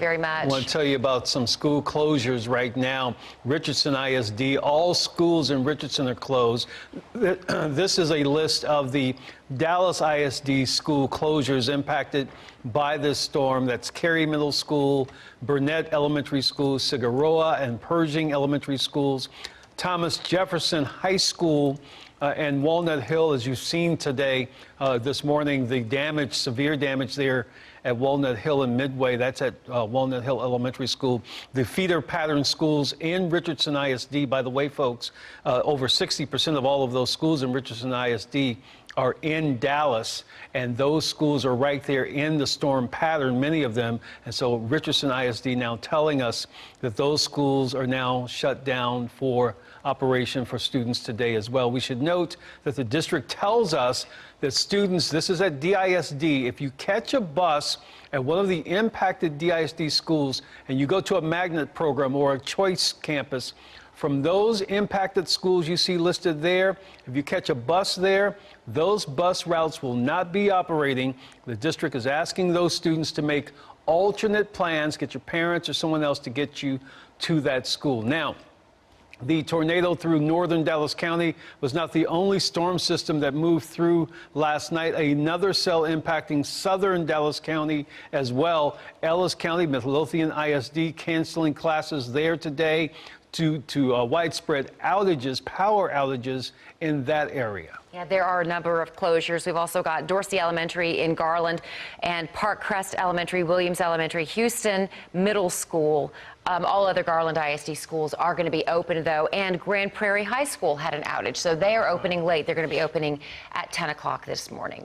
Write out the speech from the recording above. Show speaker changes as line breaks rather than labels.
very much.
I want to tell you about some school closures right now. Richardson ISD, all schools in Richardson are closed. This is a list of the Dallas ISD school closures impacted by this storm. That's Cary Middle School, Burnett Elementary School, Cigaroa and Pershing Elementary Schools, Thomas Jefferson High School, and Walnut Hill. As you've seen today, this morning, the damage, severe damage there at Walnut Hill and Midway. That's at Walnut Hill Elementary School. The feeder pattern schools in Richardson ISD, by the way, folks, over 60% of all of those schools in Richardson ISD are in Dallas, and those schools are right there in the storm pattern, many of them. And so Richardson ISD now telling us that those schools are now shut down for operation for students today as well. We should note that the district tells us that students, this is at DISD, if you catch a bus at one of the impacted DISD schools and you go to a magnet program or a choice campus, from those impacted schools you see listed there, if you catch a bus there, those bus routes will not be operating. The district is asking those students to make alternate plans, get your parents or someone else to get you to that school. Now, the tornado through northern Dallas County was not the only storm system that moved through last night. Another cell impacting southern Dallas County as well. Ellis County, Midlothian ISD canceling classes there today due to widespread outages, power outages in that area.
Yeah, there are a number of closures. We've also got Dorsey Elementary in Garland and Park Crest Elementary, Williams Elementary, Houston Middle School. All other Garland ISD schools are going to be open, though, and Grand Prairie High School had an outage, so they are opening late. They're going to be opening at 10 o'clock this morning.